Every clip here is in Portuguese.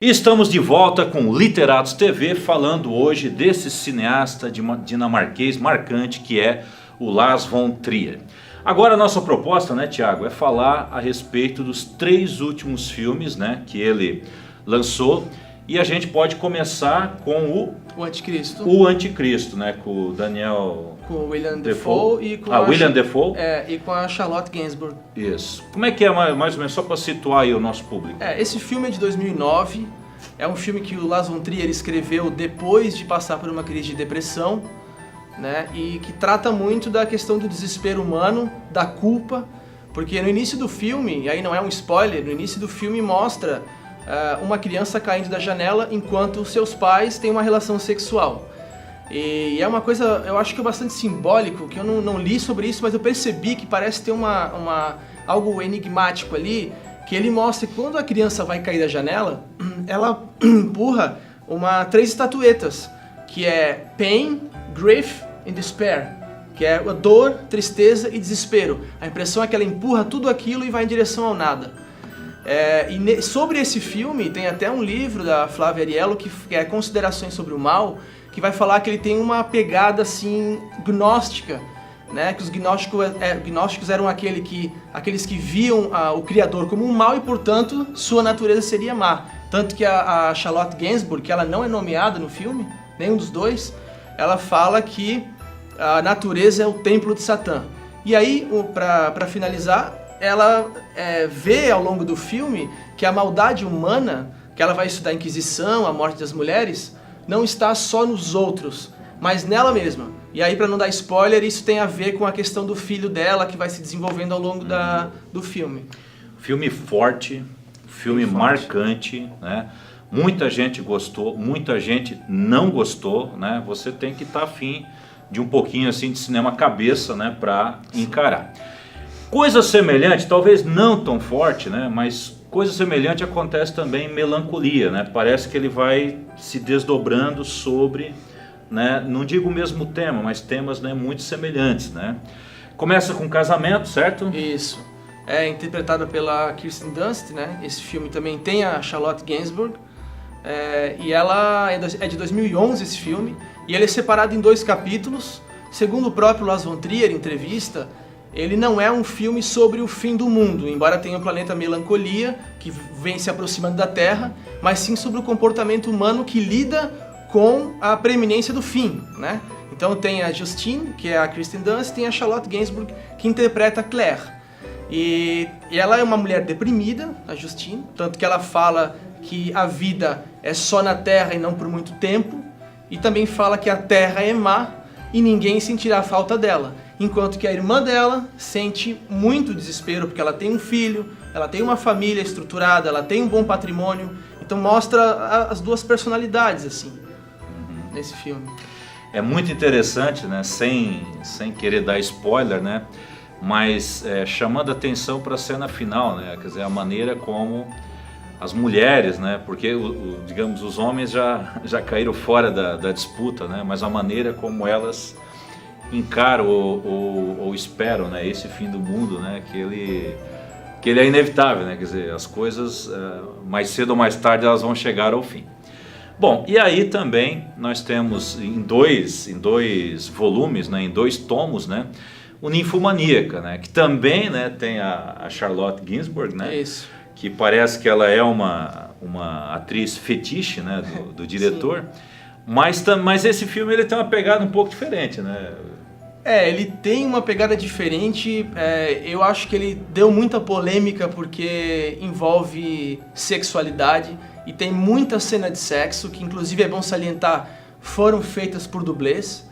E estamos de volta com o Literatos TV, falando hoje desse cineasta dinamarquês marcante que é o Lars von Trier. Agora a nossa proposta, né, Tiago, é falar a respeito dos 3 últimos filmes, né, que ele lançou. E a gente pode começar com o Anticristo. O Anticristo, né, com o Daniel... Com o William Dafoe e com William Dafoe. E com a Charlotte Gainsbourg. Isso. Como é que é, mais ou menos, só para situar aí o nosso público? Esse filme é de 2009, é um filme que o Lars von Trier escreveu depois de passar por uma crise de depressão, né, e que trata muito da questão do desespero humano, da culpa, porque no início do filme, e aí não é um spoiler, no início do filme mostra uma criança caindo da janela enquanto seus pais têm uma relação sexual. E é uma coisa, eu acho que é bastante simbólico, que eu não li sobre isso, mas eu percebi que parece ter algo enigmático ali, que ele mostra que quando a criança vai cair da janela, ela empurra 3 estatuetas, que é Pain, Grief and Despair, que é a dor, tristeza e desespero. A impressão é que ela empurra tudo aquilo e vai em direção ao nada. Sobre esse filme, tem até um livro da Flávia Ariello, que é Considerações sobre o Mal, que vai falar que ele tem uma pegada assim gnóstica, né? Que os gnósticos eram aqueles que viam o Criador como um mal e, portanto, sua natureza seria má. Tanto que a Charlotte Gainsbourg, que ela não é nomeada no filme, nenhum dos dois, ela fala que a natureza é o templo de Satã. E aí, para finalizar, ela vê ao longo do filme que a maldade humana, que ela vai estudar a Inquisição, a morte das mulheres, não está só nos outros, mas nela mesma. E aí, para não dar spoiler, isso tem a ver com a questão do filho dela, que vai se desenvolvendo ao longo do filme. Filme forte, filme marcante, né? Muita gente gostou, muita gente não gostou, né? Você tem que estar afim de um pouquinho assim de cinema cabeça, né, para encarar. Coisa semelhante, talvez não tão forte, né, mas coisa semelhante acontece também em Melancolia, né? Parece que ele vai se desdobrando sobre, né, não digo o mesmo tema, mas temas, né, muito semelhantes, né? Começa com Casamento, certo? Isso. É interpretada pela Kirsten Dunst, né? Esse filme também tem a Charlotte Gainsbourg. E ela é de 2011, esse filme, e ele é separado em 2 capítulos. Segundo o próprio Lars von Trier, em entrevista, ele não é um filme sobre o fim do mundo, embora tenha o planeta Melancolia, que vem se aproximando da Terra, mas sim sobre o comportamento humano que lida com a preeminência do fim, né? Então tem a Justine, que é a Kirsten Dunst, e tem a Charlotte Gainsbourg, que interpreta a Claire. E ela é uma mulher deprimida, a Justine, tanto que ela fala que a vida é só na Terra e não por muito tempo, e também fala que a Terra é má e ninguém sentirá a falta dela. Enquanto que a irmã dela sente muito desespero, porque ela tem um filho, ela tem uma família estruturada, ela tem um bom patrimônio. Então mostra as 2 personalidades, assim, nesse filme. É muito interessante, né, sem querer dar spoiler, né, mas chamando atenção para a cena final, né, quer dizer, a maneira como as mulheres, né, porque digamos, os homens já caíram fora da disputa, né, mas a maneira como elas encaram ou esperam, né, esse fim do mundo, né, que ele é inevitável, né, quer dizer, as coisas mais cedo ou mais tarde elas vão chegar ao fim. Bom, e aí também nós temos em dois volumes, né, em 2 tomos, né, o Ninfomaníaca, né, que também, né, tem a Charlotte Gainsbourg, né, Isso. Que parece que ela é uma atriz fetiche, né, do diretor. Mas esse filme ele tem uma pegada um pouco diferente, né? Ele tem uma pegada diferente. Eu acho que ele deu muita polêmica porque envolve sexualidade e tem muita cena de sexo, que inclusive é bom salientar, foram feitas por dublês.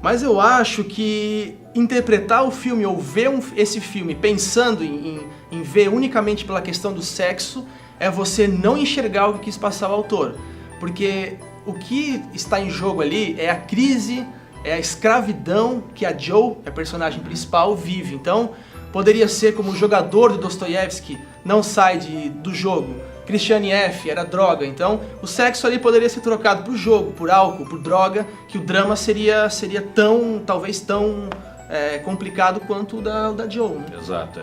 Mas eu acho que interpretar o filme ou ver esse filme pensando em ver unicamente pela questão do sexo é você não enxergar o que quis passar o autor. Porque o que está em jogo ali é a crise, é a escravidão que a Joe, a personagem principal, vive. Então, poderia ser como o jogador do Dostoiévski não sai do jogo. Christiane F. era droga. Então, o sexo ali poderia ser trocado por jogo, por álcool, por droga, que o drama seria talvez tão complicado quanto o da Joe. Né? Exato.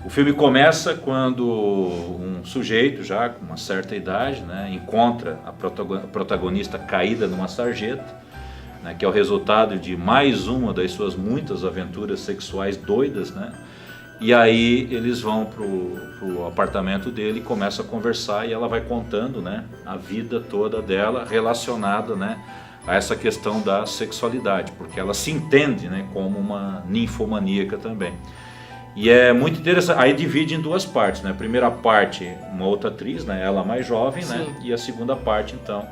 O filme começa quando um sujeito, já com uma certa idade, né, encontra a protagonista caída numa sarjeta, né, que é o resultado de mais uma das suas muitas aventuras sexuais doidas, né? E aí eles vão pro apartamento dele e começam a conversar, e ela vai contando, né, a vida toda dela relacionada, né, a essa questão da sexualidade, porque ela se entende, né, como uma ninfomaníaca também. E é muito interessante, aí divide em duas partes, né? A primeira parte, uma outra atriz, né? Ela mais jovem, né? E a segunda parte, então,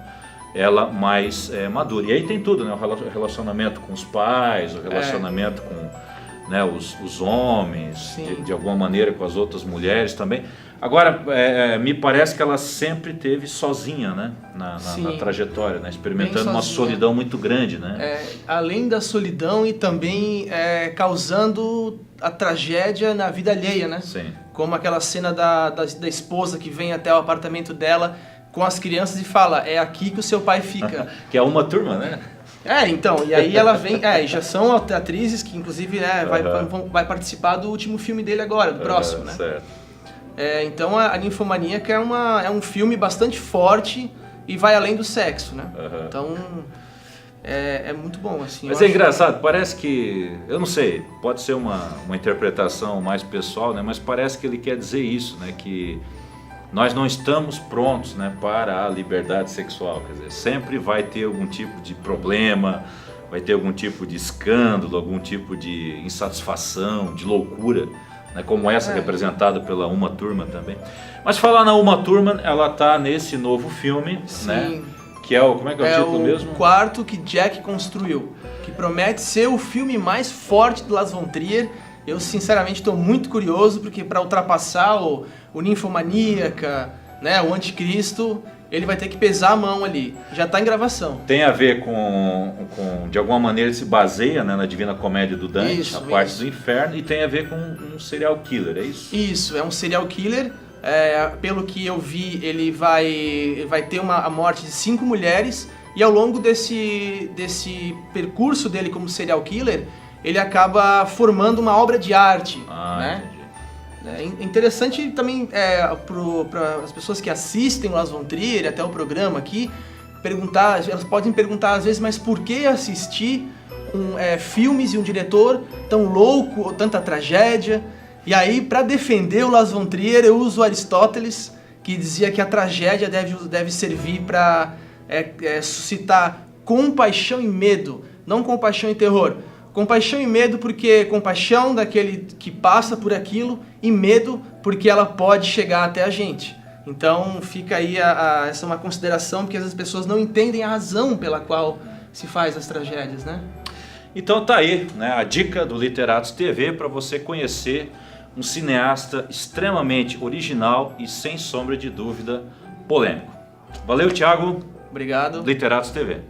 ela mais madura. E aí tem tudo, né? O relacionamento com os pais, o relacionamento com, né, os homens, de alguma maneira com as outras mulheres também. Agora, me parece que ela sempre esteve sozinha, né? Na trajetória, né? Experimentando uma solidão muito grande, né? Além da solidão e também causando a tragédia na vida alheia, né? Sim. Como aquela cena da esposa que vem até o apartamento dela com as crianças e fala, é aqui que o seu pai fica. Que é uma turma, né? Então, e aí ela vem, já são atrizes que inclusive vai participar do último filme dele agora, do próximo, né? Certo. Então a Ninfomaníaca é um filme bastante forte e vai além do sexo, né? Então é muito bom, assim. Mas é engraçado, parece que, eu não sei, pode ser uma interpretação mais pessoal, né? Mas parece que ele quer dizer isso, né? Que nós não estamos prontos, né, para a liberdade sexual, quer dizer, sempre vai ter algum tipo de problema, vai ter algum tipo de escândalo, algum tipo de insatisfação, de loucura, né, como essa representada pela Uma Thurman também. Mas falar na Uma Thurman, ela tá nesse novo filme, né? Que é como é que é o título mesmo? É o quarto que Jack construiu, que promete ser o filme mais forte do Lars von Trier. Eu sinceramente estou muito curioso, porque para ultrapassar o Ninfomaníaca, né, o Anticristo, ele vai ter que pesar a mão ali. Já está em gravação. Tem a ver com de alguma maneira, ele se baseia, né, na Divina Comédia do Dante, a parte do inferno, e tem a ver com um serial killer, é isso? Isso, é um serial killer. Pelo que eu vi, ele vai ter a morte de 5 mulheres, e ao longo desse percurso dele como serial killer, ele acaba formando uma obra de arte, né? É interessante também para as pessoas que assistem o Lars von Trier, até o programa aqui, elas podem perguntar às vezes, mas por que assistir filmes e um diretor tão louco, ou tanta tragédia? E aí, para defender o Lars von Trier, eu uso Aristóteles, que dizia que a tragédia deve servir para suscitar compaixão e medo, não compaixão e terror. Compaixão e medo porque compaixão daquele que passa por aquilo, e medo porque ela pode chegar até a gente. Então fica aí essa é uma consideração, porque às vezes as pessoas não entendem a razão pela qual se faz as tragédias, né? Então tá aí, né, a dica do Literatos TV para você conhecer um cineasta extremamente original e, sem sombra de dúvida, polêmico. Valeu, Thiago. Obrigado. Literatos TV.